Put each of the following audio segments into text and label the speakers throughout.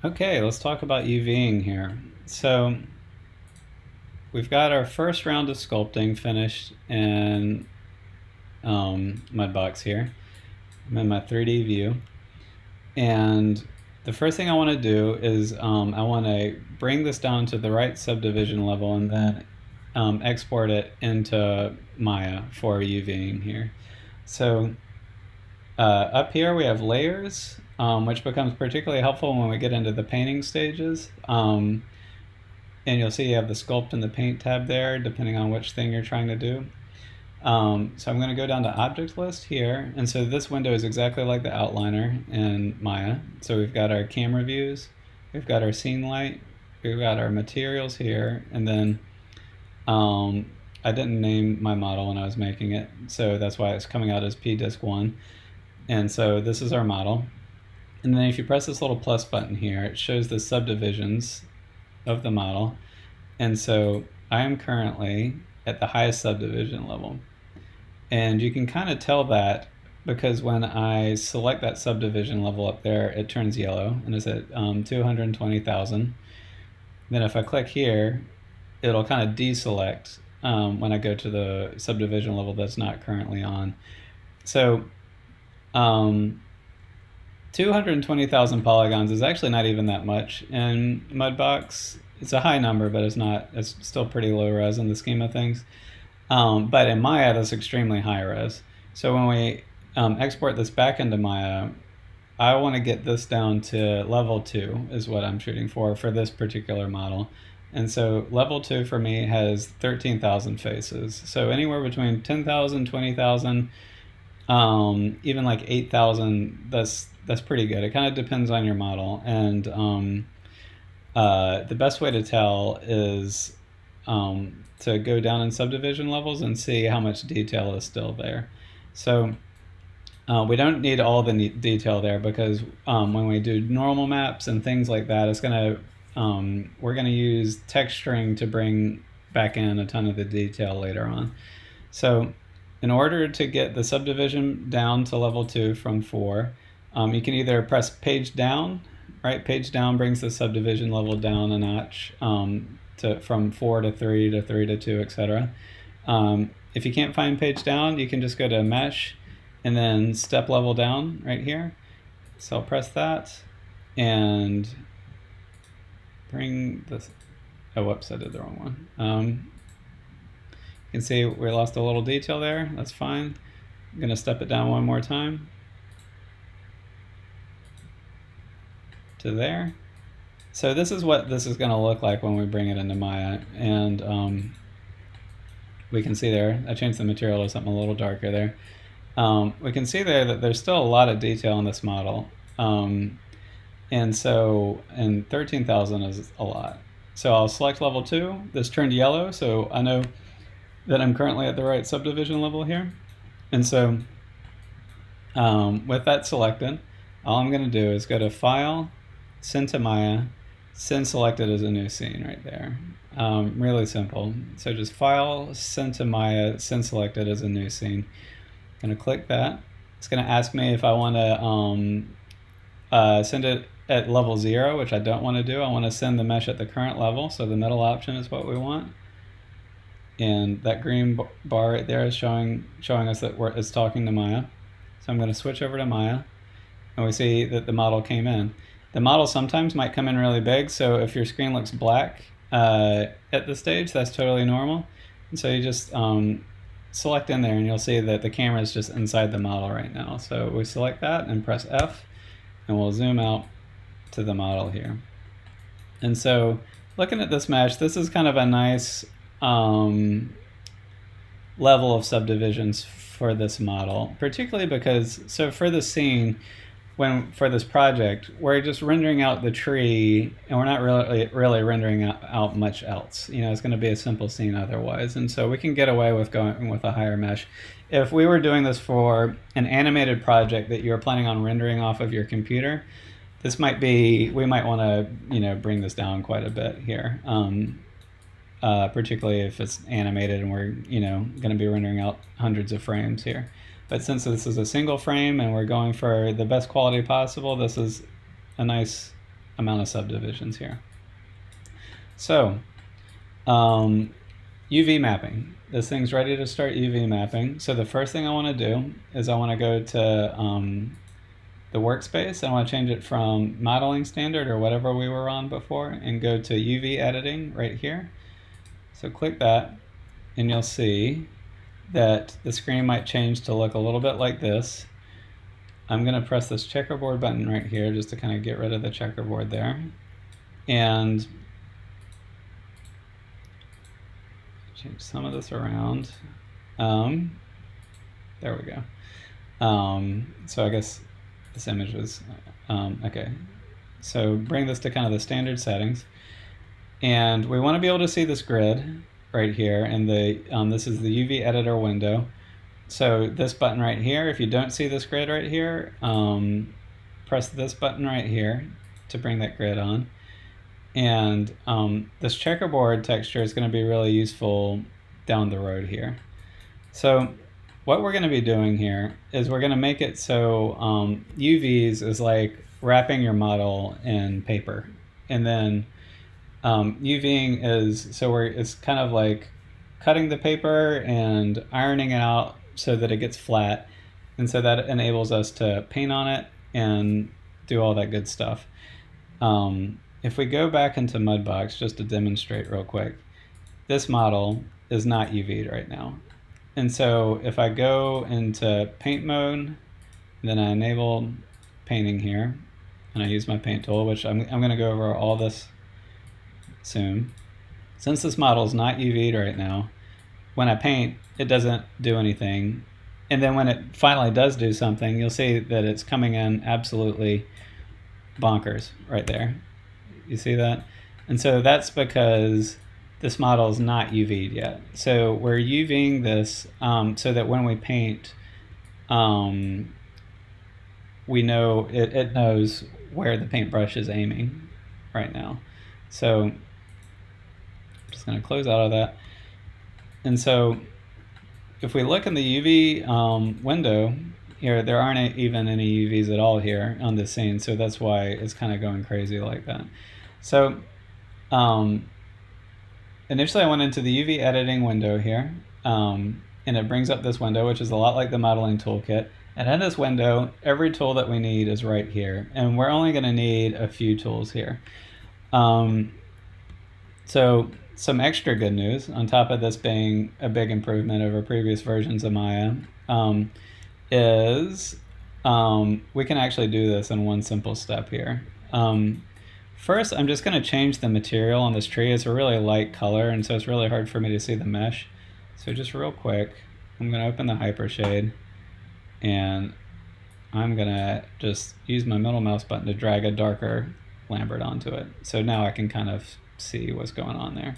Speaker 1: Okay, let's talk about UVing here. So we've got our first round of sculpting finished in Mudbox here. I'm in my 3D view. And the first thing I want to do is I want to bring this down to the right subdivision level and then export it into Maya for UVing here. So up here we have layers, which becomes particularly helpful when we get into the painting stages. And you'll see you have the sculpt and the paint tab there, depending on which thing you're trying to do. So I'm going to go down to object list here. And so this window is exactly like the outliner in Maya. So we've got our camera views, we've got our scene light, we've got our materials here, and then I didn't name my model when I was making it, so that's why it's coming out as PDisc1. And so this is our model. And then if you press this little plus button here, it shows the subdivisions of the model. And so I am currently at the highest subdivision level. And you can kind of tell that because when I select that subdivision level up there, it turns yellow and is at 220,000. Then if I click here, it'll kind of deselect when I go to the subdivision level that's not currently on. So 220,000 polygons is actually not even that much in Mudbox. It's a high number, but it's still pretty low res in the scheme of things. But in Maya, that's extremely high res. So when we export this back into Maya, I want to get this down to level 2 is what I'm shooting for this particular model. And so level 2 for me has 13,000 faces. So anywhere between 10,000, 20,000, even like 8,000, that's pretty good. It kind of depends on your model. And the best way to tell is to go down in subdivision levels and see how much detail is still there. So we don't need all the detail there because when we do normal maps and things like that, it's gonna we're gonna use texturing to bring back in a ton of the detail later on. So in order to get the subdivision down to level 2 from 4, you can either press page down, right? Page down brings the subdivision level down a notch from 4 to 3 to 3 to 2, etc. If you can't find page down, you can just go to mesh and then step level down right here. So I'll press that and bring this. Oh, whoops, I did the wrong one. You can see we lost a little detail there. That's fine. I'm going to step it down one more time to there. So this is what this is going to look like when we bring it into Maya. And we can see there, I changed the material to something a little darker there. We can see there that there's still a lot of detail in this model. And 13,000 is a lot. So I'll select level 2. This turned yellow, so I know that I'm currently at the right subdivision level here. And so with that selected, all I'm going to do is go to File, Send to Maya, Send Selected as a new scene right there. Really simple. So just File, Send to Maya, Send Selected as a new scene. I'm going to click that. It's going to ask me if I want to send it at level 0, which I don't want to do. I want to send the mesh at the current level, so the middle option is what we want. And that green bar right there is showing us that it's talking to Maya. So I'm going to switch over to Maya, and we see that the model came in. The model sometimes might come in really big, so if your screen looks black at this stage, that's totally normal. And so you just select in there, and you'll see that the camera is just inside the model right now. So we select that and press F, and we'll zoom out to the model here. And so looking at this mesh, this is kind of a nice level of subdivisions for this model, particularly because, so for the scene, for this project, we're just rendering out the tree and we're not really rendering out much else. You know, it's going to be a simple scene otherwise. And so we can get away with going with a higher mesh. If we were doing this for an animated project that you're planning on rendering off of your computer, this might be, we might want to, you know, bring this down quite a bit here. Particularly if it's animated and we're, you know, going to be rendering out hundreds of frames here. But since this is a single frame and we're going for the best quality possible, this is a nice amount of subdivisions here. So UV mapping. This thing's ready to start UV mapping. So the first thing I want to do is I want to go to the workspace. I want to change it from modeling standard or whatever we were on before and go to UV editing right here. So click that and you'll see that the screen might change to look a little bit like this. I'm going to press this checkerboard button right here just to kind of get rid of the checkerboard there. And change some of this around. There we go. So I guess this image was, okay. So bring this to kind of the standard settings. And we want to be able to see this grid right here. And this is the UV editor window. So this button right here, if you don't see this grid right here, press this button right here to bring that grid on. And this checkerboard texture is going to be really useful down the road here. So what we're going to be doing here is we're going to make it so UVs is like wrapping your model in paper. And then UVing is, so it's kind of like cutting the paper and ironing it out so that it gets flat. And so that enables us to paint on it and do all that good stuff. If we go back into Mudbox just to demonstrate real quick, this model is not UV'd right now. And so if I go into paint mode, then I enable painting here, and I use my paint tool, which I'm going to go over all this soon. Since this model is not UV'd right now, when I paint, it doesn't do anything. And then when it finally does do something, you'll see that it's coming in absolutely bonkers right there. You see that? And so that's because this model is not UV'd yet. So we're UVing this so that when we paint, we know it knows where the paintbrush is aiming right now. So I'm just going to close out of that. And so if we look in the UV window here, there aren't even any UVs at all here on this scene. So that's why it's kind of going crazy like that. So initially I went into the UV editing window here, and it brings up this window, which is a lot like the modeling toolkit. And in this window, every tool that we need is right here. And we're only going to need a few tools here. So some extra good news, on top of this being a big improvement over previous versions of Maya, is we can actually do this in one simple step here. First, I'm just going to change the material on this tree. It's a really light color, and so it's really hard for me to see the mesh. So just real quick, I'm going to open the Hypershade, and I'm going to just use my middle mouse button to drag a darker Lambert onto it. So now I can kind of see what's going on there.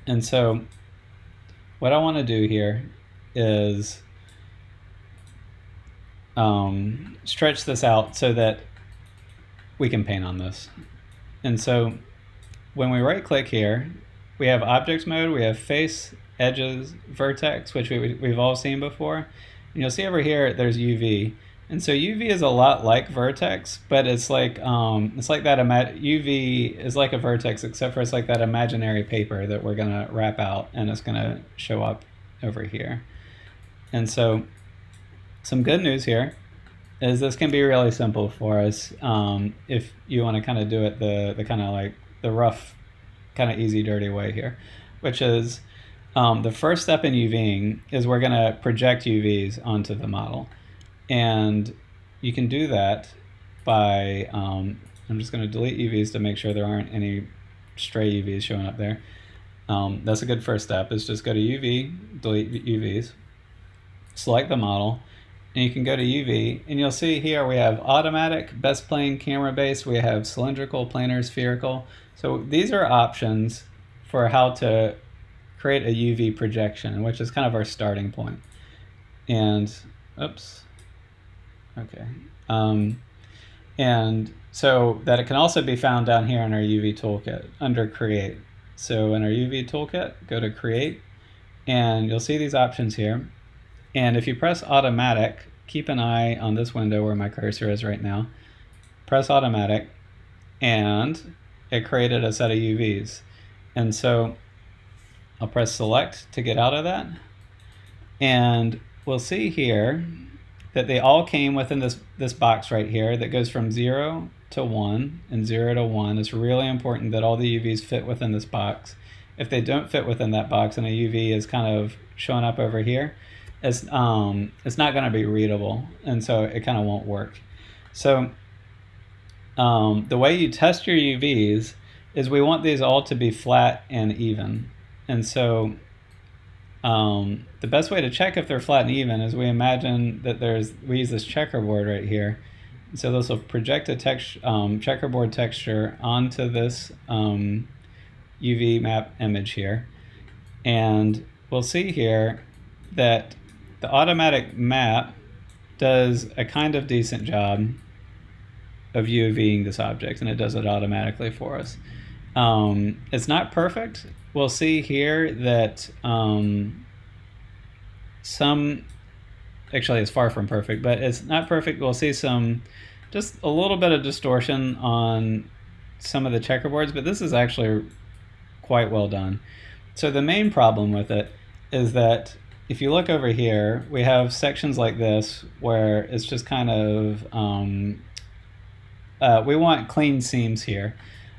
Speaker 1: And so what I want to do here is stretch this out so that we can paint on this. And so when we right click here, we have objects mode, we have face, edges, vertex, which we've all seen before. And you'll see over here there's UV. And so UV is a lot like vertex, but it's like that UV is like a vertex, except for it's like that imaginary paper that we're gonna wrap out and it's gonna show up over here. And so some good news here is this can be really simple for us if you want to kind of do it the kind of like the rough, kind of easy, dirty way here, which is the first step in UVing is we're going to project UVs onto the model. And you can do that by, I'm just going to delete UVs to make sure there aren't any stray UVs showing up there. That's a good first step, is just go to UV, delete UVs, select the model, and you can go to UV, and you'll see here we have automatic, best plane, camera based, we have cylindrical, planar, spherical. So these are options for how to create a UV projection, which is kind of our starting point. And, oops, okay. And so that it can also be found down here in our UV toolkit under Create. So in our UV toolkit, go to Create, and you'll see these options here. And if you press automatic, keep an eye on this window where my cursor is right now. press automatic, and it created a set of UVs. And so I'll press select to get out of that. And we'll see here that they all came within this box right here that goes from 0 to 1 and 0 to 1. It's really important that all the UVs fit within this box. If they don't fit within that box and a UV is kind of showing up over here, it's not going to be readable, and so it kind of won't work. So the way you test your UVs is we want these all to be flat and even. And so the best way to check if they're flat and even is we imagine that we use this checkerboard right here. So this will project a checkerboard texture onto this UV map image here. And we'll see here that the automatic map does a kind of decent job of UVing this object, and it does it automatically for us. It's not perfect. We'll see here that actually it's far from perfect, but it's not perfect. We'll see just a little bit of distortion on some of the checkerboards, but this is actually quite well done. So the main problem with it is that if you look over here, we have sections like this where it's just kind of, we want clean seams here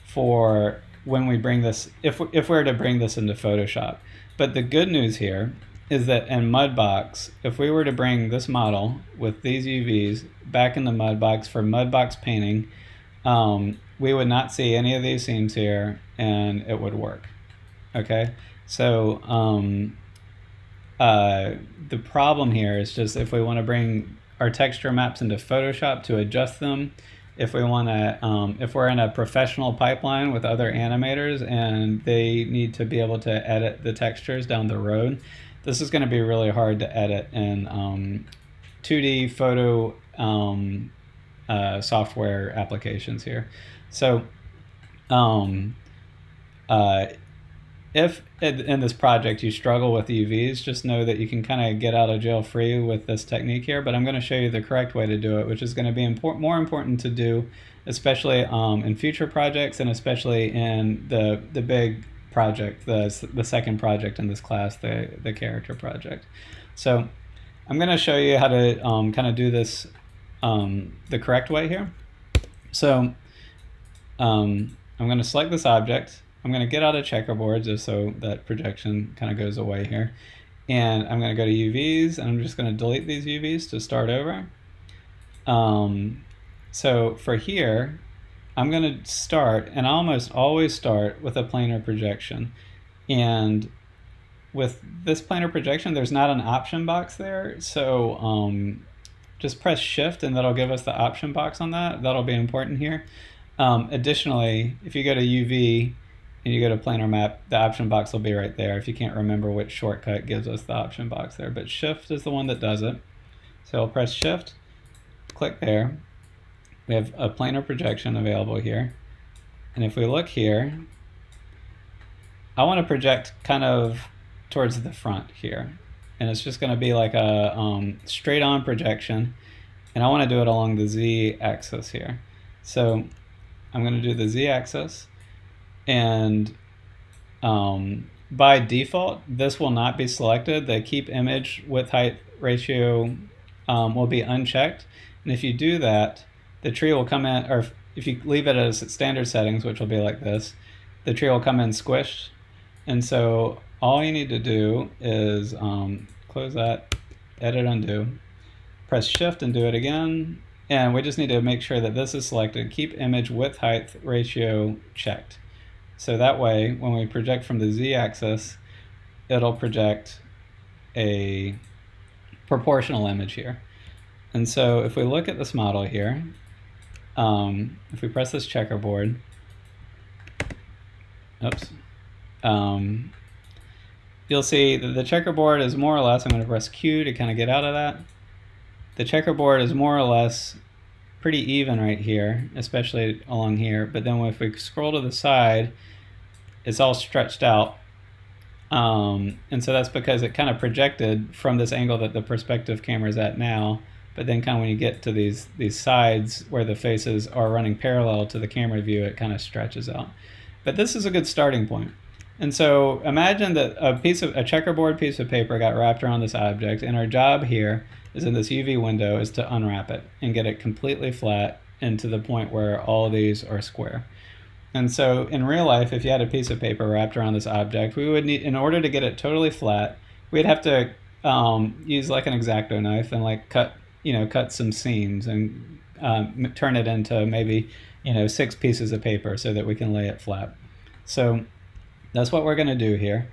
Speaker 1: for when we bring this, if we're to bring this into Photoshop. But the good news here is that in Mudbox, if we were to bring this model with these UVs back in the Mudbox for Mudbox painting, we would not see any of these seams here, and it would work. Okay, so the problem here is just if we want to bring our texture maps into Photoshop to adjust them, if we want to, if we're in a professional pipeline with other animators and they need to be able to edit the textures down the road, this is going to be really hard to edit in 2D photo software applications here. So if in this project you struggle with UVs, just know that you can kind of get out of jail free with this technique here, but I'm going to show you the correct way to do it, which is going to be more important to do, especially in future projects and especially in the big project, the second project in this class, the character project. So I'm going to show you how to kind of do this the correct way here. So I'm going to select this object. I'm going to get out of checkerboard just so that projection kind of goes away here. And I'm going to go to UVs, and I'm just going to delete these UVs to start over. So for here, I'm going to start, and I almost always start with a planar projection. And with this planar projection, there's not an option box there. So just press Shift, and that'll give us the option box on that. That'll be important here. Additionally, if you go to UV, and you go to planar map, the option box will be right there if you can't remember which shortcut gives us the option box there. But Shift is the one that does it. So I'll press Shift, click there. We have a planar projection available here. And if we look here, I want to project kind of towards the front here. And it's just going to be like a straight on projection. And I want to do it along the Z axis here. So I'm going to do the Z axis. And by default, this will not be selected. The keep image width height ratio will be unchecked. And if you do that, the tree will come in, or if you leave it as standard settings, which will be like this, the tree will come in squished. And so all you need to do is close that, edit, undo, press Shift and do it again. And we just need to make sure that this is selected, keep image width height ratio checked. So that way, when we project from the Z-axis, it'll project a proportional image here. And so if we look at this model here, if we press this checkerboard, you'll see that the checkerboard is more or less, I'm going to press Q to kind of get out of that. The checkerboard is more or less pretty even right here, especially along here. But then if we scroll to the side, it's all stretched out. And so that's because it kind of projected from this angle that the perspective camera is at now but then kind of when you get to these sides where the faces are running parallel to the camera view, it kind of stretches out. But this is a good starting point. And so imagine that a checkerboard piece of paper got wrapped around this object, and our job here is in this UV window is to unwrap it and get it completely flat and to the point where all of these are square. And so in real life, if you had a piece of paper wrapped around this object, we would need, in order to get it totally flat, we'd have to use like an X-Acto knife and like cut some seams and turn it into maybe 6 pieces of paper so that we can lay it flat. So that's what we're going to do here.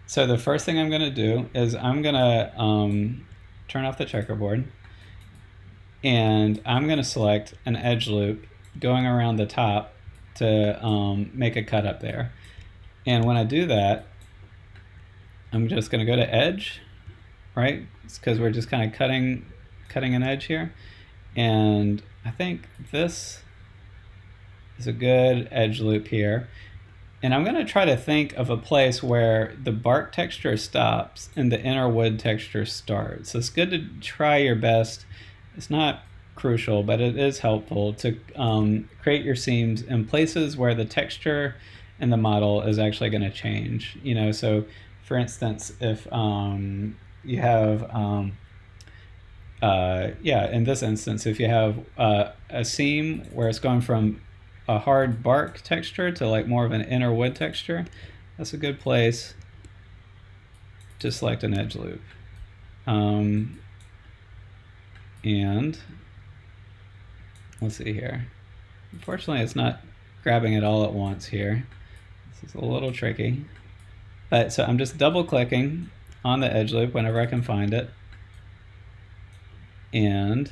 Speaker 1: So the first thing I'm going to do is I'm going to turn off the checkerboard, and I'm going to select an edge loop going around the top to make a cut up there. And when I do that, I'm just going to go to edge, right? It's because we're just kind of cutting an edge here. And I think this is a good edge loop here. And I'm going to try to think of a place where the bark texture stops and the inner wood texture starts. So it's good to try your best. It's not crucial, but it is helpful to create your seams in places where the texture in the model is actually going to change. So for instance, if you have, in this instance, if you have a seam where it's going from a hard bark texture to like more of an inner wood texture, that's a good place to select an edge loop. And let's see here. Unfortunately, it's not grabbing it all at once here. This is a little tricky. But so I'm just double clicking on the edge loop whenever I can find it. And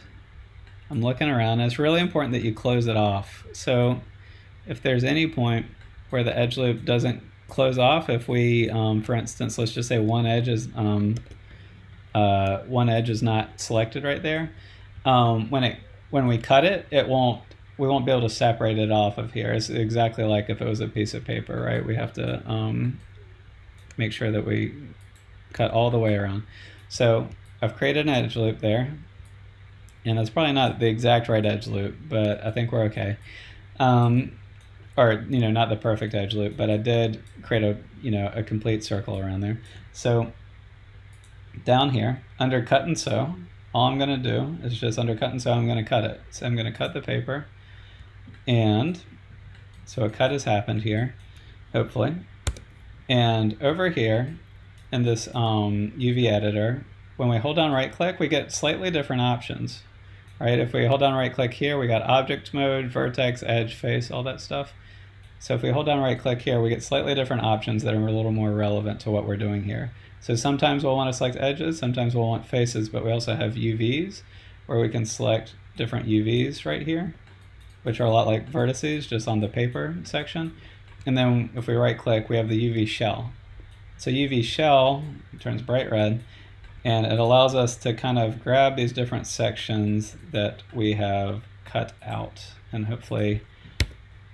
Speaker 1: I'm looking around, and it's really important that you close it off. So if there's any point where the edge loop doesn't close off, if we, for instance, let's just say one edge is not selected right there, when we cut it, we won't be able to separate it off of here. It's exactly like if it was a piece of paper, right? We have to make sure that we cut all the way around. So I've created an edge loop there. And it's probably not the exact right edge loop, but I think we're okay. Or not the perfect edge loop, but I did create a complete circle around there. So down here, under cut and sew, all I'm going to do is just under cut and sew, I'm going to cut it. So I'm going to cut the paper. And so a cut has happened here, hopefully. And over here in this UV editor, when we hold down right click, we get slightly different options. Right? If we hold down right click here, we got object mode, vertex, edge, face, all that stuff. So if we hold down right click here, we get slightly different options that are a little more relevant to what we're doing here. So sometimes we'll want to select edges, sometimes we'll want faces, but we also have UVs where we can select different UVs right here, which are a lot like vertices just on the paper section. And then if we right click, we have the UV shell. So UV shell turns bright red, and it allows us to kind of grab these different sections that we have cut out. And hopefully,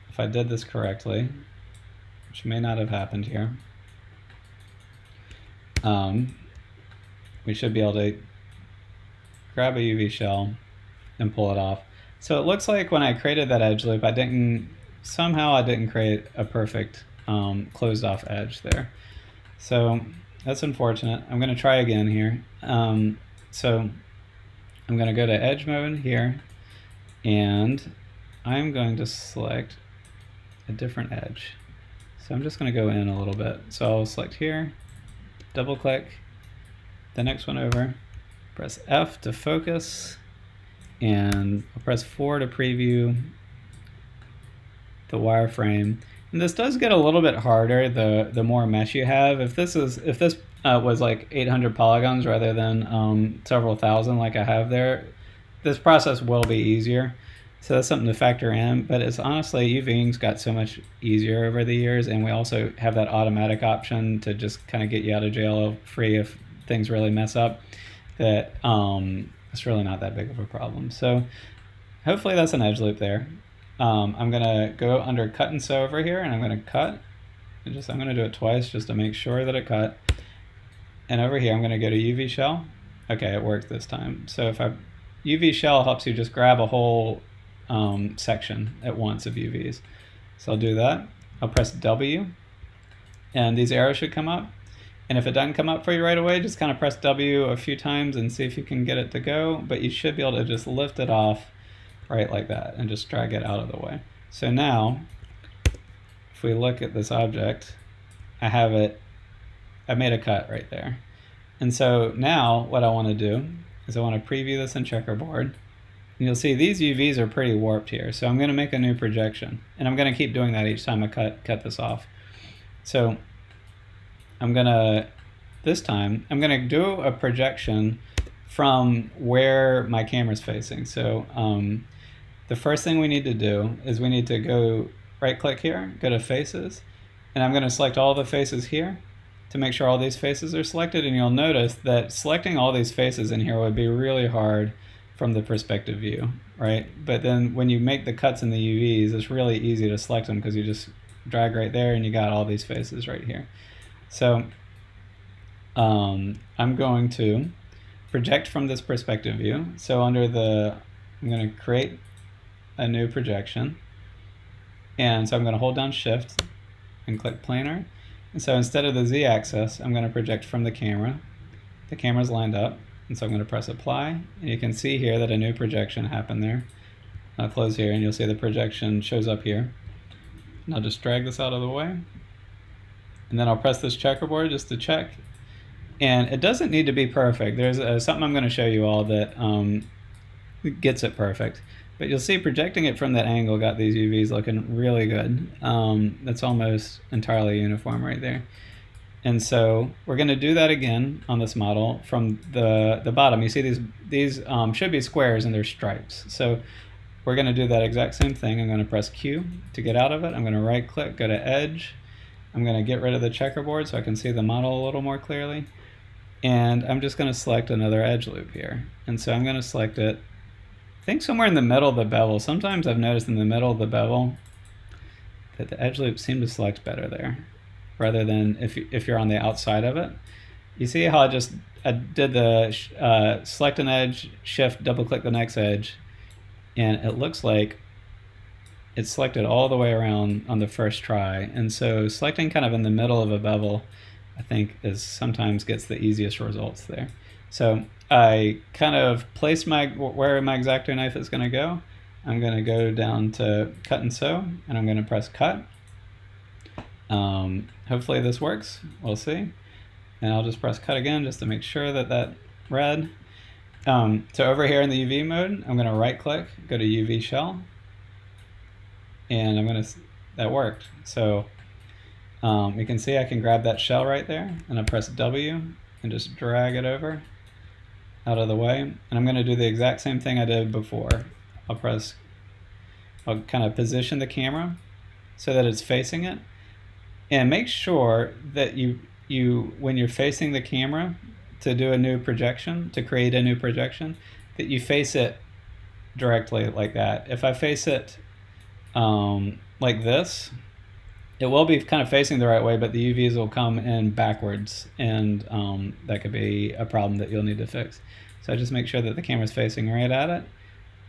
Speaker 1: if I did this correctly, which may not have happened here, we should be able to grab a UV shell and pull it off. So it looks like when I created that edge loop, somehow I didn't create a perfect closed off edge there. So that's unfortunate. I'm going to try again here. So I'm going to go to edge mode here, and I'm going to select a different edge. So I'm just going to go in a little bit. So I'll select here, double click, the next one over, press F to focus, and I'll press 4 to preview the wireframe. And this does get a little bit harder the more mesh you have. If this was like 800 polygons rather than several thousand like I have there, this process will be easier. So that's something to factor in. But it's honestly, UVing's got so much easier over the years, and we also have that automatic option to just kind of get you out of jail free if things really mess up, that it's really not that big of a problem. So hopefully that's an edge loop there. I'm gonna go under cut and sew over here, and I'm gonna cut. I'm gonna do it twice just to make sure that it cut. And over here, I'm gonna go to UV shell. Okay, it worked this time. So if I UV shell helps you just grab a whole section at once of UVs. So I'll do that. I'll press W, and these arrows should come up. And if it doesn't come up for you right away, just kind of press W a few times and see if you can get it to go. But you should be able to just lift it off right like that and just drag it out of the way. So now, if we look at this object, I made a cut right there. And so now what I want to do is I want to preview this in checkerboard. And you'll see these UVs are pretty warped here. So I'm going to make a new projection. And I'm going to keep doing that each time I cut this off. So this time, I'm going to do a projection from where my camera's facing. So the first thing we need to do is we need to go right-click here, go to Faces, and I'm going to select all the faces here to make sure all these faces are selected. And you'll notice that selecting all these faces in here would be really hard from the perspective view, right? But then when you make the cuts in the UVs, it's really easy to select them because you just drag right there and you got all these faces right here. So I'm going to project from this perspective view. So I'm going to create a new projection. And so I'm going to hold down Shift and click Planar. And so instead of the Z-axis, I'm going to project from the camera. The camera's lined up. And so I'm going to press Apply. And you can see here that a new projection happened there. I'll close here and you'll see the projection shows up here. And I'll just drag this out of the way. And then I'll press this checkerboard just to check. And it doesn't need to be perfect. There's something I'm going to show you all that gets it perfect. But you'll see projecting it from that angle got these UVs looking really good. That's almost entirely uniform right there. And so we're going to do that again on this model from the bottom. You see these should be squares and they're stripes. So we're going to do that exact same thing. I'm going to press Q to get out of it. I'm going to right click, go to Edge. I'm going to get rid of the checkerboard so I can see the model a little more clearly. And I'm just going to select another edge loop here. And so I'm going to select it, I think somewhere in the middle of the bevel. Sometimes I've noticed in the middle of the bevel that the edge loops seem to select better there, rather than if you're on the outside of it. You see how I did the select an edge, Shift, double click the next edge, and it looks like it's selected all the way around on the first try. And so selecting kind of in the middle of a bevel, I think sometimes gets the easiest results there. So I kind of placed where my X-Acto knife is going to go. I'm going to go down to Cut and Sew, and I'm going to press Cut. Hopefully this works. We'll see. And I'll just press Cut again just to make sure that read. So over here in the UV mode, I'm going to right click, go to UV shell, and that worked. So you can see I can grab that shell right there, and I press W and just drag it over out of the way. And I'm going to do the exact same thing I did before. I'll kind of position the camera so that it's facing it, and make sure that when you're facing the camera to do a new projection, to create a new projection, that you face it directly like that. If I face it like this, it will be kind of facing the right way, but the UVs will come in backwards, and that could be a problem that you'll need to fix. So just make sure that the camera's facing right at it,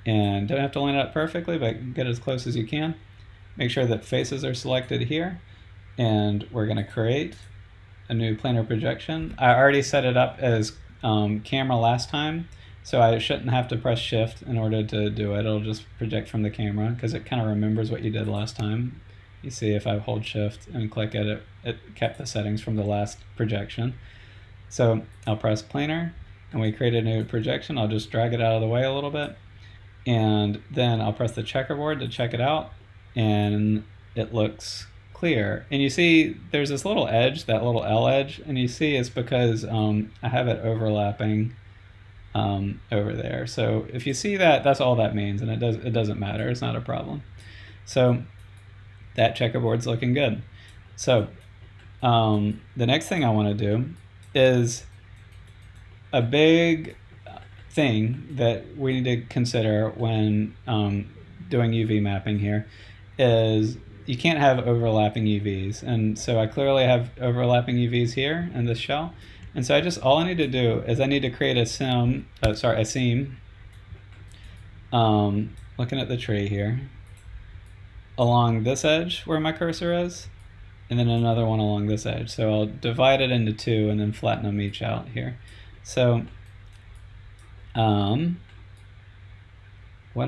Speaker 1: and don't have to line it up perfectly, but get as close as you can. Make sure that faces are selected here, and we're going to create a new planar projection. I already set it up as camera last time, so I shouldn't have to press Shift in order to do it. It'll just project from the camera because it kind of remembers what you did last time. You see if I hold Shift and click it, it kept the settings from the last projection. So I'll press Planar, and we create a new projection. I'll just drag it out of the way a little bit, and then I'll press the checkerboard to check it out, and it looks clear. And you see there's this little edge, that little L edge, and you see it's because I have it overlapping over there. So if you see that, that's all that means, and it doesn't matter. It's not a problem. So that checkerboard's looking good. So the next thing I want to do is a big thing that we need to consider when doing UV mapping here is you can't have overlapping UVs. And so I clearly have overlapping UVs here in this shell. And so all I need to do is I need to create a seam looking at the tree here, along this edge where my cursor is, and then another one along this edge. So I'll divide it into two and then flatten them each out here. So what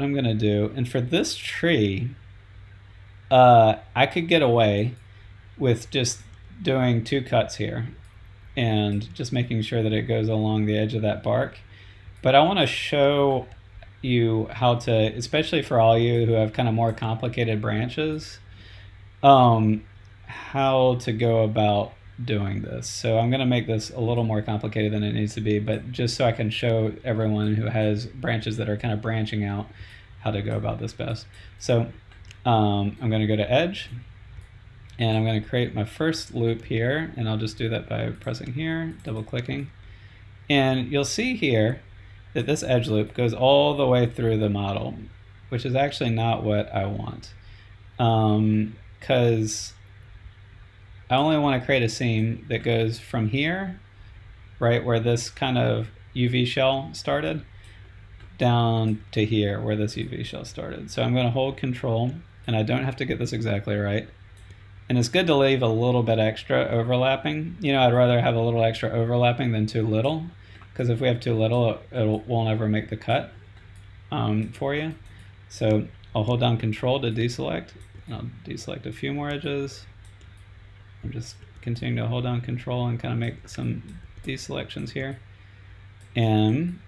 Speaker 1: I'm gonna do, and for this tree, I could get away with just doing two cuts here and just making sure that it goes along the edge of that bark. But I want to show you how to, especially for all you who have kind of more complicated branches, how to go about doing this. So I'm going to make this a little more complicated than it needs to be, but just so I can show everyone who has branches that are kind of branching out how to go about this best. So I'm going to go to edge, and I'm going to create my first loop here, and I'll just do that by pressing here, double clicking. And you'll see here that this edge loop goes all the way through the model, which is actually not what I want. Because I only want to create a seam that goes from here, right where this kind of UV shell started, down to here where this UV shell started. So I'm going to hold Control, and I don't have to get this exactly right. And it's good to leave a little bit extra overlapping. You know, I'd rather have a little extra overlapping than too little, because if we have too little, it won't ever make the cut for you. So I'll hold down Control to deselect, and I'll deselect a few more edges. I'm just continuing to hold down Control and kind of make some deselections here. And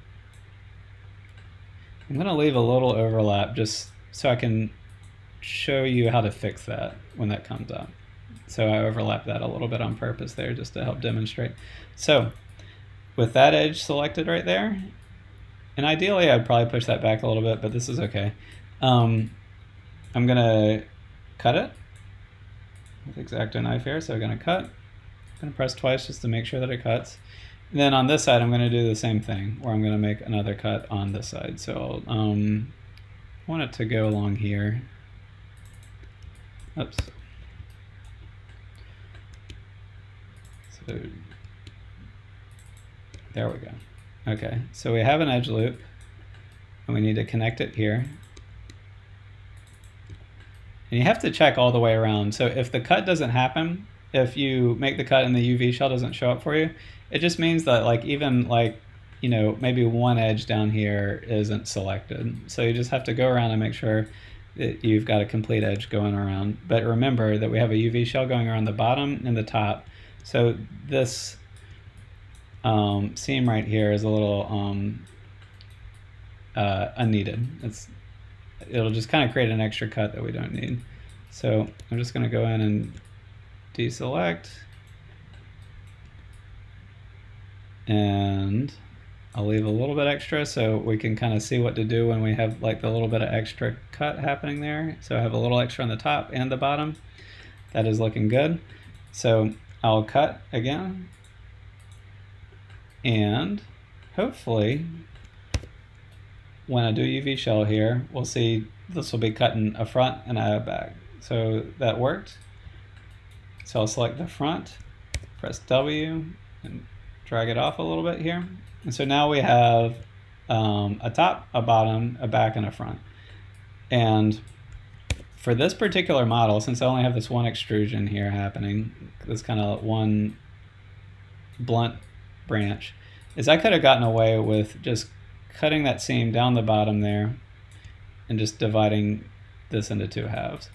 Speaker 1: I'm going to leave a little overlap just so I can show you how to fix that when that comes up. So I overlap that a little bit on purpose there just to help demonstrate. So with that edge selected right there, and ideally I'd probably push that back a little bit, but this is okay. I'm gonna cut it with X-Acto knife here. So I'm gonna cut, I'm gonna press twice just to make sure that it cuts. And then on this side, I'm gonna do the same thing where I'm gonna make another cut on this side. So I want it to go along here. Oops. So there we go. Okay, so we have an edge loop, and we need to connect it here. And you have to check all the way around. So if the cut doesn't happen, if you make the cut and the UV shell doesn't show up for you, it just means that like even like, you know, maybe one edge down here isn't selected. So you just have to go around and make sure that you've got a complete edge going around. But remember that we have a UV shell going around the bottom and the top. So this seam right here is a little unneeded. It'll just kind of create an extra cut that we don't need. So I'm just going to go in and deselect, and I'll leave a little bit extra so we can kind of see what to do when we have like the little bit of extra cut happening there. So I have a little extra on the top and the bottom. That is looking good. So I'll cut again, and hopefully when I do UV shell here, we'll see this will be cutting a front and a back. So that worked. So I'll select the front, press W, and drag it off a little bit here. And so now we have a top, a bottom, a back, and a front. And for this particular model, since I only have this one extrusion here happening, this kind of one blunt branch, is I could have gotten away with just cutting that seam down the bottom there and just dividing this into two halves.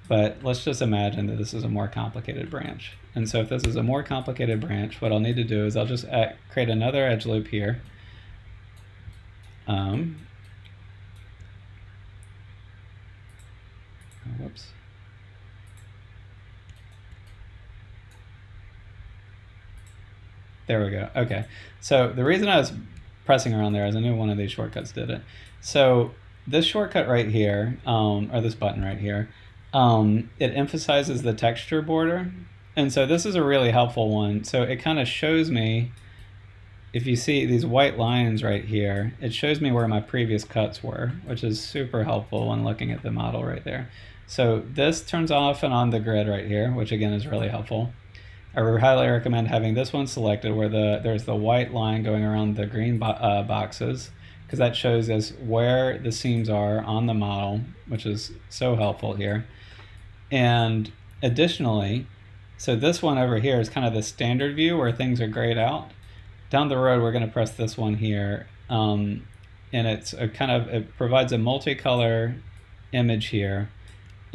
Speaker 1: But let's just imagine that this is a more complicated branch. And so if this is a more complicated branch, what I'll need to do is I'll just create another edge loop here. Whoops. There we go. Okay. So the reason I was pressing around there is I knew one of these shortcuts did it. So this shortcut right here, or this button right here, it emphasizes the texture border. And so this is a really helpful one. So it kind of shows me, if you see these white lines right here, it shows me where my previous cuts were, which is super helpful when looking at the model right there. So this turns off and on the grid right here, which again is really helpful. I highly recommend having this one selected where there's the white line going around the green boxes, because that shows us where the seams are on the model, which is so helpful here. And additionally, so this one over here is kind of the standard view where things are grayed out. Down the road, we're going to press this one here, and it's a it provides a multicolor image here,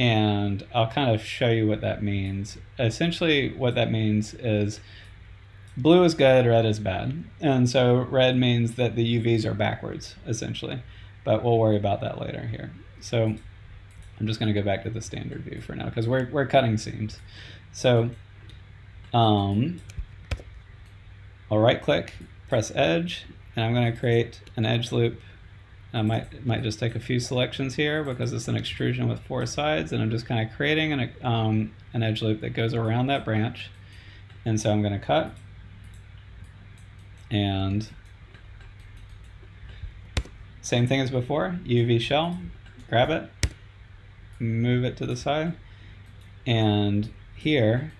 Speaker 1: and I'll kind of show you what that means. Essentially, what that means is blue is good, red is bad, and so red means that the UVs are backwards, essentially, but we'll worry about that later here. So I'm just going to go back to the standard view for now because we're cutting seams. So I'll right click, press edge, and I'm going to create an edge loop. I might just take a few selections here because it's an extrusion with 4 sides, and I'm just kind of creating an edge loop that goes around that branch. And so I'm going to cut, and same thing as before, UV shell, grab it, move it to the side, and here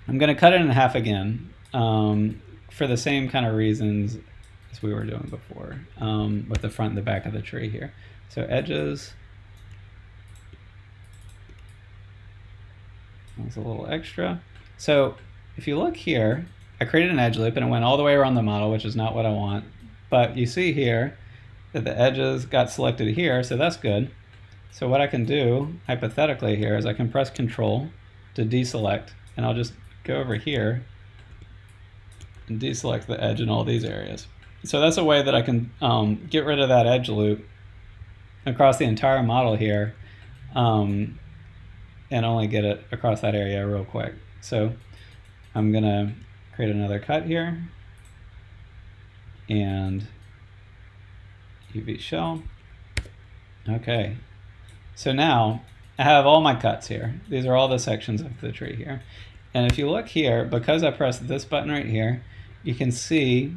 Speaker 1: I'm going to cut it in half again for the same kind of reasons as we were doing before with the front and the back of the tree here. So edges, that's a little extra. So if you look here, I created an edge loop and it went all the way around the model, which is not what I want. But you see here that the edges got selected here, so that's good. So what I can do, hypothetically here, is I can press Control to deselect, and I'll just go over here and deselect the edge in all these areas. So that's a way that I can get rid of that edge loop across the entire model here and only get it across that area real quick. So I'm going to create another cut here and UV shell. Okay, so now I have all my cuts here. These are all the sections of the tree here. And if you look here, because I pressed this button right here, you can see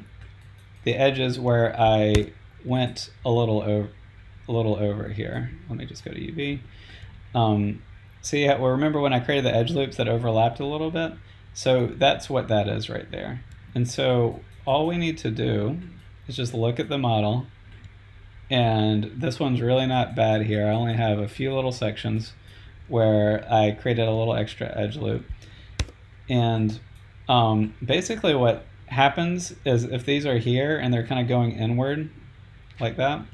Speaker 1: the edges where I went a little over here. Let me just go to UV. See, well, remember when I created the edge loops that overlapped a little bit? So that's what that is right there. And so all we need to do is just look at the model. And this one's really not bad here. I only have a few little sections where I created a little extra edge loop. And basically what happens is if these are here and they're kind of going inward like that,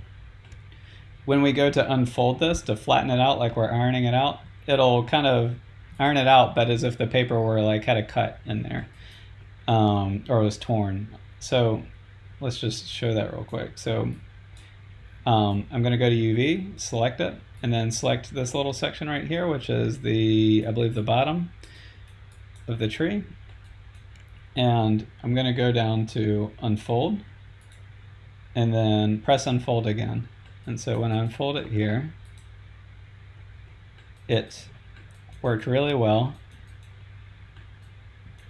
Speaker 1: when we go to unfold this to flatten it out like we're ironing it out, it'll kind of iron it out, but as if the paper were like had a cut in there or was torn. So let's just show that real quick. So I'm going to go to UV, select it, and then select this little section right here, which is I believe the bottom of the tree. And I'm going to go down to unfold and then press unfold again. And so when I unfold it here, it worked really well.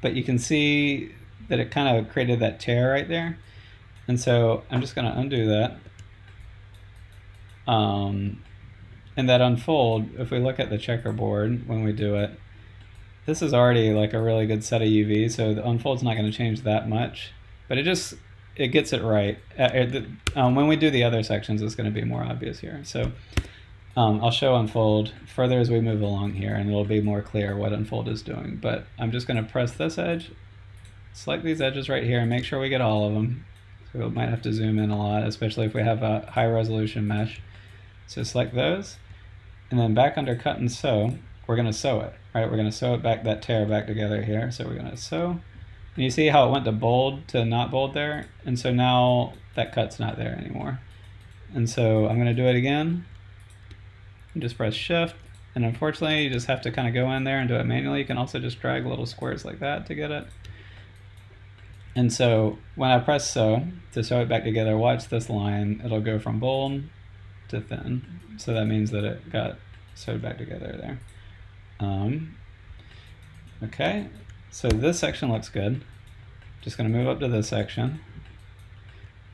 Speaker 1: But you can see that it kind of created that tear right there. And so I'm just going to undo that. And that unfold, if we look at the checkerboard when we do it, this is already like a really good set of UV, so the unfold's not going to change that much, but it gets it right. When we do the other sections, it's going to be more obvious here. So I'll show unfold further as we move along here, and it'll be more clear what unfold is doing. But I'm just going to press this edge, select these edges right here, and make sure we get all of them. So we might have to zoom in a lot, especially if we have a high resolution mesh. So select those, and then back under cut and sew, we're going to sew it, right? We're going to sew it back, that tear back together here. So we're going to sew. And you see how it went to bold to not bold there? And so now that cut's not there anymore. And so I'm going to do it again. And just press shift. And unfortunately, you just have to kind of go in there and do it manually. You can also just drag little squares like that to get it. And so when I press sew to sew it back together, watch this line. It'll go from bold to thin. So that means that it got sewed back together there. Okay, so this section looks good. Just going to move up to this section.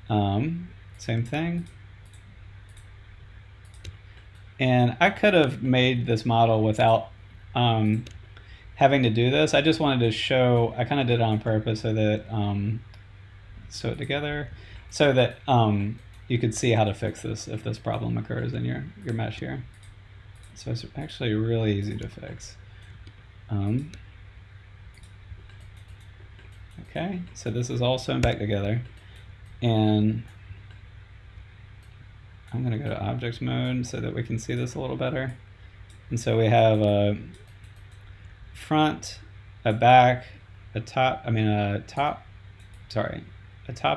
Speaker 1: Same thing. And I could have made this model without having to do this. I just wanted to show, I kind of did it on purpose so that, sew it together. so that you could see how to fix this if this problem occurs in your mesh here. So it's actually really easy to fix. Okay, so this is all sewn back together, and I'm going to go to object mode so that we can see this a little better. And so we have a front, a back, a top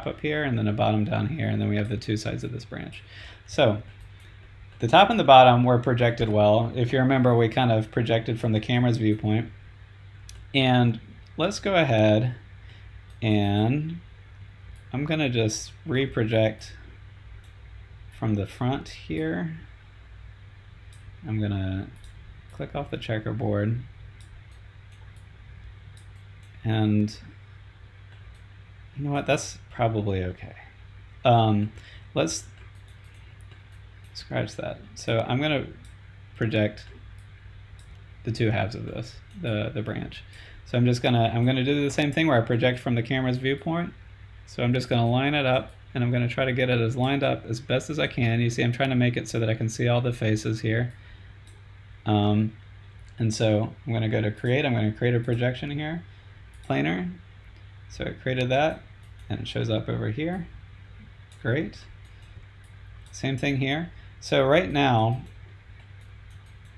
Speaker 1: up here, and then a bottom down here, and then we have the two sides of this branch. So the top and the bottom were projected well. If you remember, we kind of projected from the camera's viewpoint. And let's go ahead and I'm going to just reproject from the front here. I'm going to click off the checkerboard, and you know what, that's probably okay. Let's scratch that. So I'm going to project the two halves of this, the branch. So I'm going to do the same thing where I project from the camera's viewpoint. So I'm just going to line it up, and I'm going to try to get it as lined up as best as I can. You see I'm trying to make it so that I can see all the faces here. And so I'm going to go to create. I'm going to create a projection here, planar. So I created that, and it shows up over here. Great. Same thing here. So right now,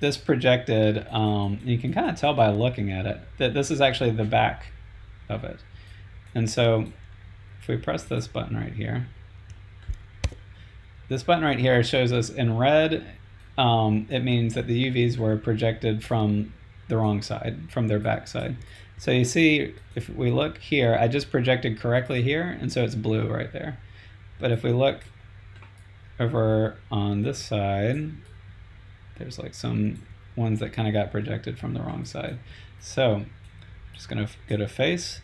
Speaker 1: this projected, you can kind of tell by looking at it that this is actually the back of it. And so if we press this button right here, this button right here shows us in red, it means that the UVs were projected from the wrong side, from their back side. So you see, if we look here, I just projected correctly here, and so it's blue right there. But if we look over on this side, there's like some ones that kind of got projected from the wrong side. So I'm just going to go to face.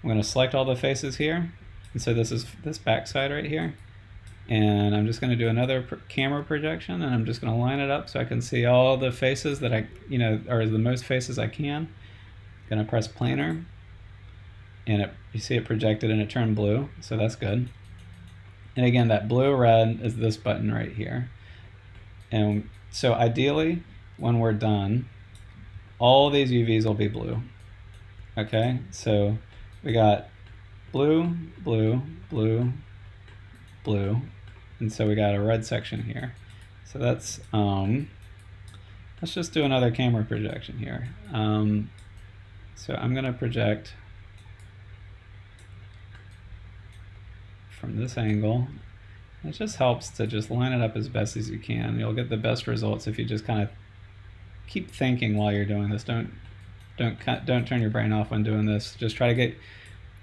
Speaker 1: I'm going to select all the faces here. And so this is this back side right here. And I'm just going to do another camera projection, and I'm just going to line it up so I can see all the faces that or the most faces I can. I'm going to press planar, and you see it projected and it turned blue, so that's good. And again, that blue-red is this button right here. And so ideally, when we're done, all these UVs will be blue. Okay, so we got blue, blue, blue, blue, and so we got a red section here. So that's, let's just do another camera projection here. So I'm going to project from this angle. It just helps to just line it up as best as you can. You'll get the best results if you just kind of keep thinking while you're doing this. Don't turn your brain off when doing this. Just try to get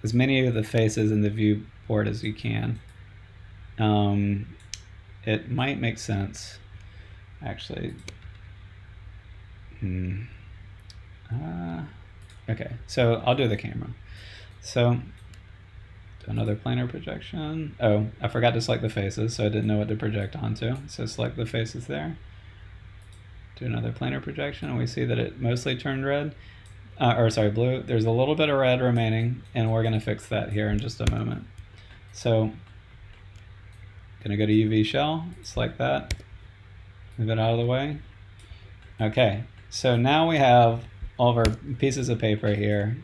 Speaker 1: as many of the faces in the viewport as you can. It might make sense, actually. Okay, so I'll do the camera. So do another planar projection. Oh, I forgot to select the faces, so I didn't know what to project onto. So select the faces there. Do another planar projection, and we see that it mostly turned red. Blue. There's a little bit of red remaining, and we're going to fix that here in just a moment. So going to go to UV shell, select that, move it out of the way. Okay, so now we have all of our pieces of paper here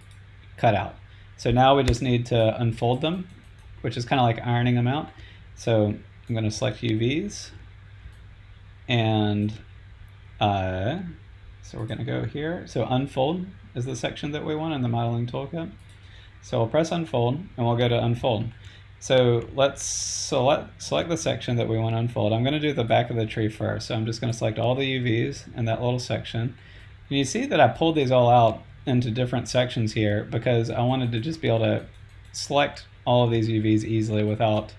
Speaker 1: cut out. So now we just need to unfold them, which is kind of like ironing them out. So I'm going to select UVs, and so we're going to go here. So unfold is the section that we want in the modeling toolkit. So we'll press unfold, and we'll go to unfold. So let's select the section that we want to unfold. I'm going to do the back of the tree first. So I'm just going to select all the UVs in that little section. And you see that I pulled these all out into different sections here because I wanted to just be able to select all of these UVs easily without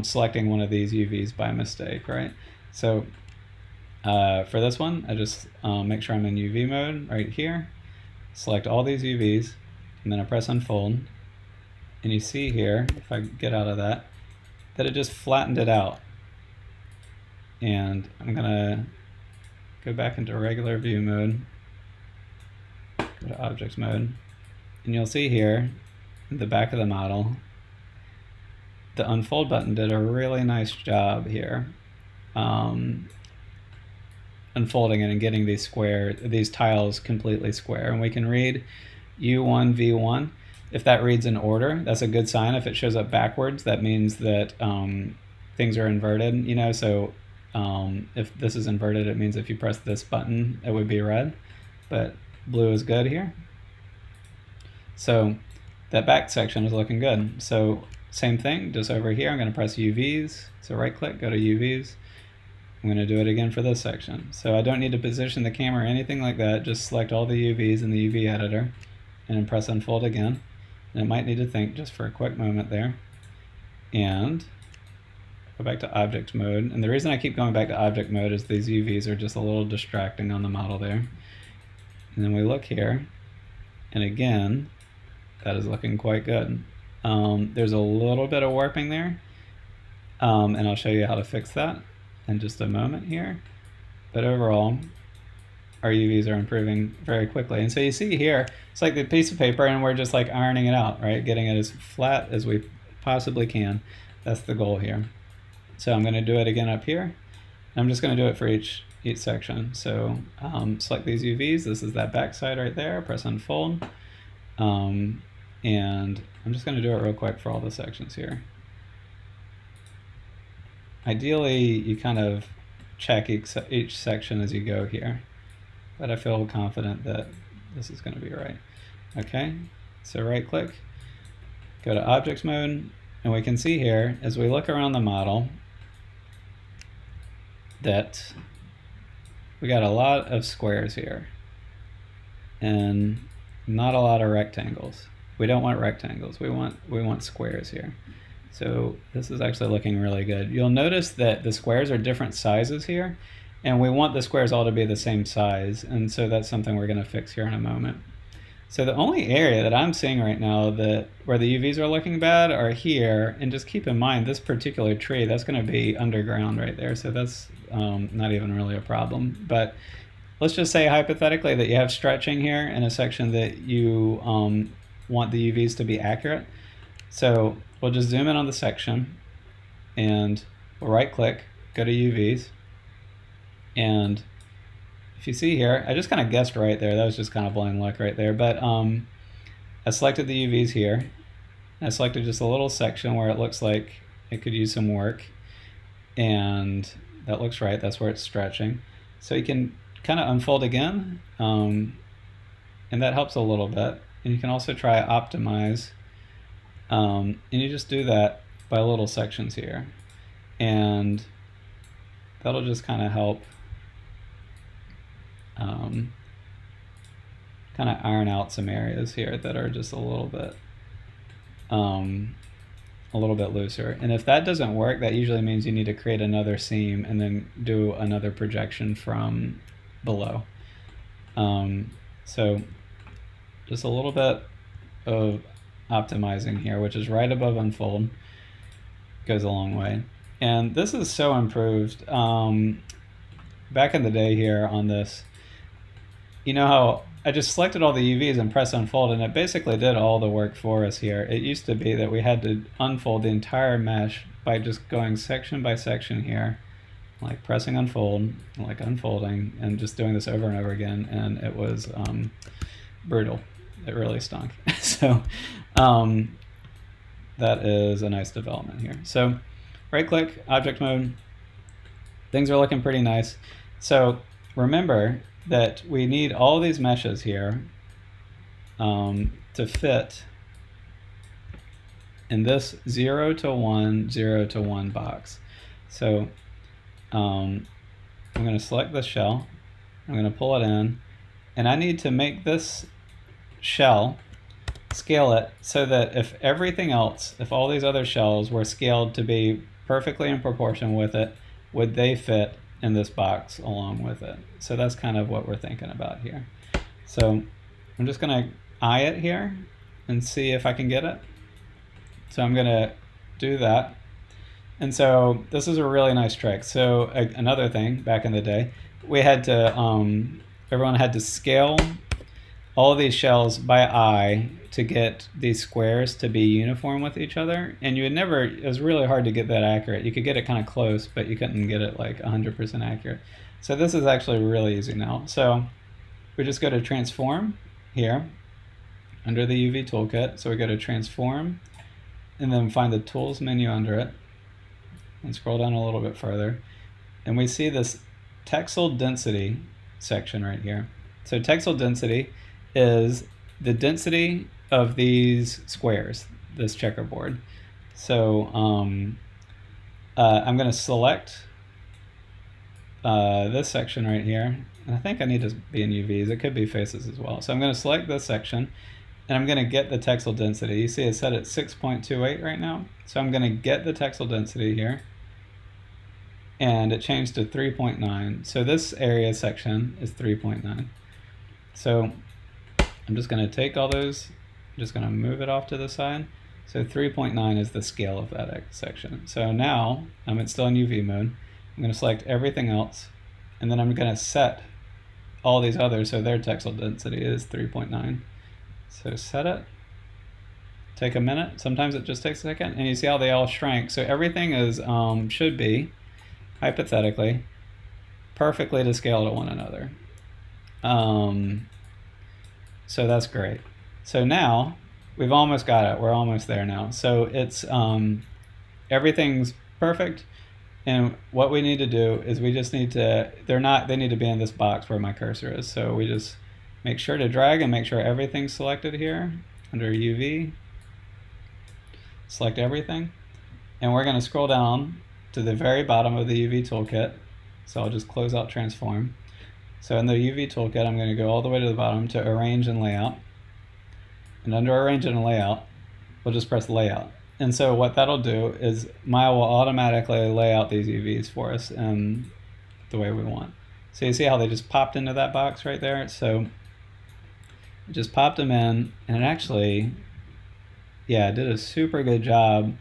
Speaker 1: selecting one of these UVs by mistake, right? So for this one, I just make sure I'm in UV mode right here, select all these UVs, and then I press unfold. And you see here, if I get out of that, that it just flattened it out. And I'm going to go back into regular view mode, go to object mode, and you'll see here, in the back of the model, the unfold button did a really nice job here, unfolding it and getting these tiles completely square. And we can read U1, V1. If that reads in order, that's a good sign. If it shows up backwards, that means that things are inverted, you know, so if this is inverted, it means if you press this button, it would be red, but blue is good here. So that back section is looking good. So same thing, just over here, I'm going to press UVs. So right click, go to UVs. I'm going to do it again for this section. So I don't need to position the camera or anything like that. Just select all the UVs in the UV editor and then press unfold again. And it might need to think just for a quick moment there. And go back to object mode. And the reason I keep going back to object mode is these UVs are just a little distracting on the model there. And then we look here, and again, that is looking quite good. There's a little bit of warping there, and I'll show you how to fix that in just a moment here. But overall, our UVs are improving very quickly. And so you see here, it's like the piece of paper, and we're just like ironing it out, right? Getting it as flat as we possibly can. That's the goal here. So I'm going to do it again up here. I'm just going to do it for each section. So select these UVs. This is that back side right there. Press unfold. And I'm just going to do it real quick for all the sections here. Ideally, you kind of check each section as you go here, but I feel confident that this is going to be right. Okay, so right click, go to objects mode, and we can see here as we look around the model that we got a lot of squares here and not a lot of rectangles. We don't want rectangles, we want squares here. So this is actually looking really good. You'll notice that the squares are different sizes here, and we want the squares all to be the same size, and so that's something we're going to fix here in a moment. So the only area that I'm seeing right now that where the UVs are looking bad are here, and just keep in mind this particular tree, that's going to be underground right there, so that's not even really a problem. But let's just say hypothetically that you have stretching here in a section that you want the UVs to be accurate. So we'll just zoom in on the section, and we'll right click, go to UVs, and if you see here, I just kind of guessed right there, that was just kind of blind luck right there, but I selected the UVs here, and I selected just a little section where it looks like it could use some work, and that looks right, that's where it's stretching. So you can kind of unfold again, and that helps a little bit. And you can also try optimize, and you just do that by little sections here, and that'll just kind of help kind of iron out some areas here that are just a little bit looser. And if that doesn't work, that usually means you need to create another seam and then do another projection from below. So just a little bit of optimizing here, which is right above unfold, goes a long way. And this is so improved. Back in the day here on this, you know how I just selected all the UVs and pressed unfold, and it basically did all the work for us here. It used to be that we had to unfold the entire mesh by just going section by section here, like pressing unfold, like unfolding, and just doing this over and over again, and it was brutal. It really stunk. So that is a nice development here. So right click, object mode, things are looking pretty nice. So remember that we need all these meshes here to fit in this 0 to 1, 0 to 1 box. So I'm going to select the shell, I'm going to pull it in, and I need to make this shell, scale it so that if everything else, if all these other shells were scaled to be perfectly in proportion with it, would they fit in this box along with it? So that's kind of what we're thinking about here. So I'm just going to eye it here and see if I can get it. So I'm going to do that. And so this is a really nice trick. So another thing back in the day, we had to, everyone had to scale all of these shells by eye to get these squares to be uniform with each other. And you would never, it was really hard to get that accurate. You could get it kind of close, but you couldn't get it like 100% accurate. So this is actually really easy now. So we just go to transform here under the UV toolkit. So we go to transform and then find the tools menu under it and scroll down a little bit further. And we see this texel density section right here. So texel density is the density of these squares, this checkerboard. So I'm going to select this section right here. And I think I need to be in UVs. It could be faces as well. So I'm going to select this section and I'm going to get the texel density. You see it's set at 6.28 right now. So I'm going to get the texel density here. And it changed to 3.9. So this area section is 3.9. So I'm just going to take all those, I'm just going to move it off to the side. So 3.9 is the scale of that section. So now it's still in UV mode. I'm going to select everything else, and then I'm going to set all these others so their texel density is 3.9. So set it. Take a minute. Sometimes it just takes a second, and you see how they all shrank. So everything is should be, hypothetically, perfectly to scale to one another. So that's great. So now we've almost got it. We're almost there now. So it's everything's perfect. And what we need to do is we just need to, they need to be in this box where my cursor is. So we just make sure to drag and make sure everything's selected here under UV. Select everything. And we're going to scroll down to the very bottom of the UV toolkit. So I'll just close out transform. So in the UV toolkit, I'm going to go all the way to the bottom to arrange and layout. And under arrange and layout, we'll just press layout. And so what that'll do is Maya will automatically lay out these UVs for us the way we want. So you see how they just popped into that box right there? So it just popped them in, and it actually, yeah, it did a super good job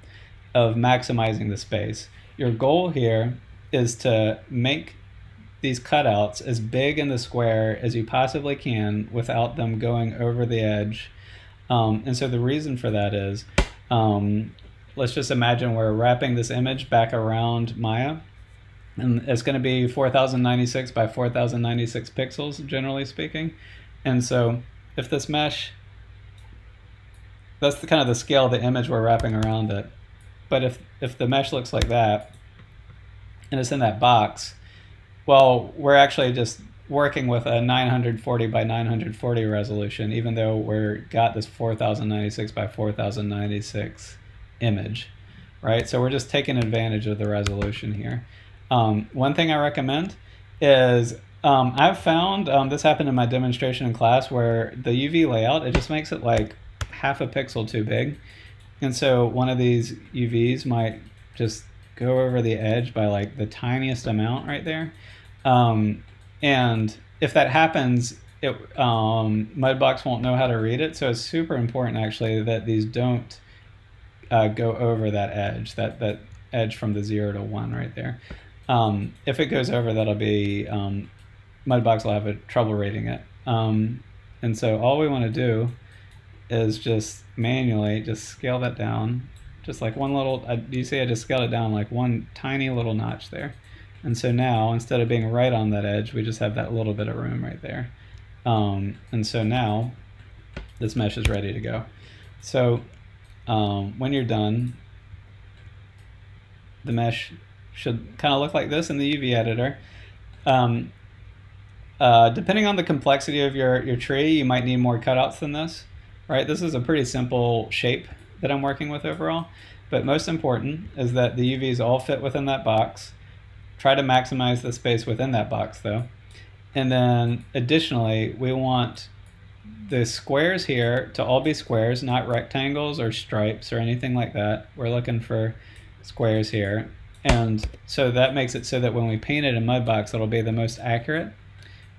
Speaker 1: of maximizing the space. Your goal here is to make these cutouts as big in the square as you possibly can without them going over the edge. And so the reason for that is, let's just imagine we're wrapping this image back around Maya, and it's going to be 4096 by 4096 pixels, generally speaking. And so if this mesh, that's the kind of the scale of the image we're wrapping around it. But if the mesh looks like that, and it's in that box, well, we're actually just working with a 940 by 940 resolution, even though we're got this 4096 by 4096 image, right? So we're just taking advantage of the resolution here. One thing I recommend is, I've found, this happened in my demonstration in class, where the UV layout, it just makes it like half a pixel too big. And so one of these UVs might just go over the edge by like the tiniest amount right there. And if that happens, Mudbox won't know how to read it. So it's super important actually that these don't go over that edge, that edge from the 0 to 1 right there. If it goes over, that'll be, Mudbox will have trouble reading it. And so all we want to do is just manually just scale that down, just like one little, you see I just scaled it down like one tiny little notch there. And so now, instead of being right on that edge, we just have that little bit of room right there. And so now, this mesh is ready to go. So when you're done, the mesh should kind of look like this in the UV editor. Depending on the complexity of your tree, you might need more cutouts than this, right? This is a pretty simple shape that I'm working with overall. But most important is that the UVs all fit within that box. Try to maximize the space within that box though. And then additionally, we want the squares here to all be squares, not rectangles or stripes or anything like that. We're looking for squares here. And so that makes it so that when we paint it in Mudbox, it'll be the most accurate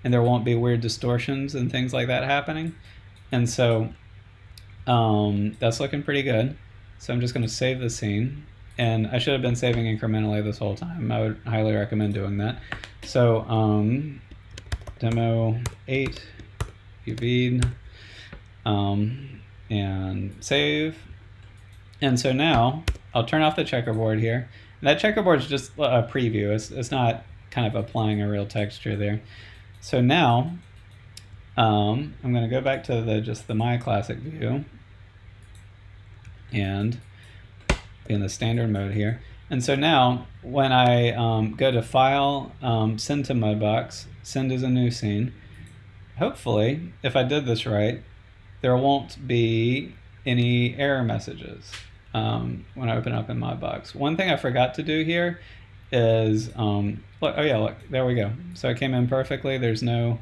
Speaker 1: and there won't be weird distortions and things like that happening. And so that's looking pretty good. So I'm just going to save the scene. And I should have been saving incrementally this whole time. I would highly recommend doing that. So demo 8, UV'd. and save. And so now I'll turn off the checkerboard here. And that checkerboard is just a preview. It's not kind of applying a real texture there. So now I'm going to go back to just the My Classic view and in the standard mode here. And so now when I go to File, Send to Mudbox, Send as a new scene, hopefully, if I did this right, there won't be any error messages when I open up in Mudbox. One thing I forgot to do here is, look, oh yeah, look, there we go. So it came in perfectly. There's no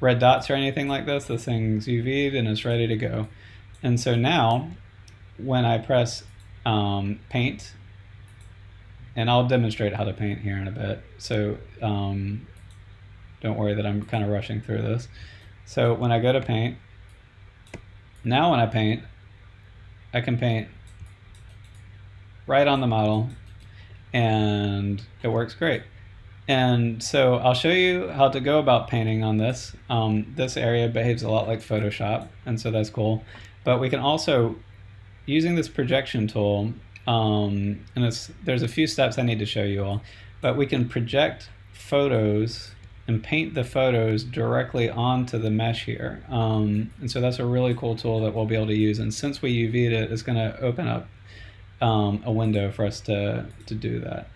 Speaker 1: red dots or anything like this. This thing's UV'd and it's ready to go. And so now, when I press Paint, and I'll demonstrate how to paint here in a bit, so don't worry that I'm kind of rushing through this. So when I go to Paint, now when I paint, I can paint right on the model, and it works great. And so I'll show you how to go about painting on this. This area behaves a lot like Photoshop, and so that's cool. But we can also, using this projection tool, and there's a few steps I need to show you all, but we can project photos and paint the photos directly onto the mesh here. And so that's a really cool tool that we'll be able to use. And since we UV'd it, it's going to open up a window for us to do that.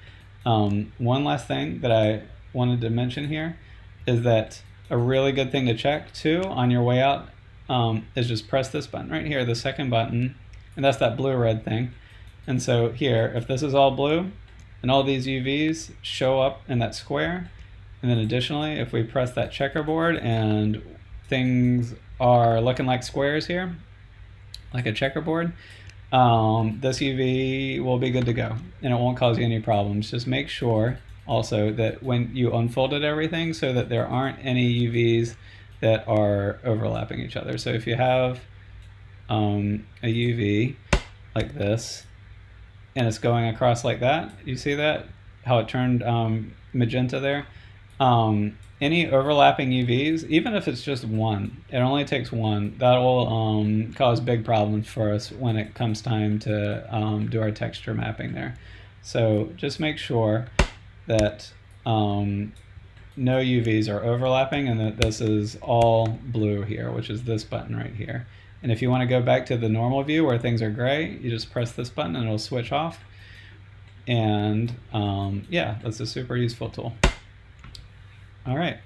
Speaker 1: One last thing that I wanted to mention here is that a really good thing to check too on your way out is just press this button right here, the second button, and that's that blue-red thing. And so here, if this is all blue and all these UVs show up in that square, and then additionally, if we press that checkerboard and things are looking like squares here, like a checkerboard, this UV will be good to go and it won't cause you any problems. Just make sure also that when you unfolded everything so that there aren't any UVs that are overlapping each other. So if you have a UV like this and it's going across like that, you see that? How it turned magenta there? Any overlapping UVs, even if it's just one, it only takes one, that will cause big problems for us when it comes time to do our texture mapping there. So just make sure that no UVs are overlapping and that this is all blue here, which is this button right here. And if you want to go back to the normal view where things are gray, you just press this button and it'll switch off. And yeah, that's a super useful tool. All right.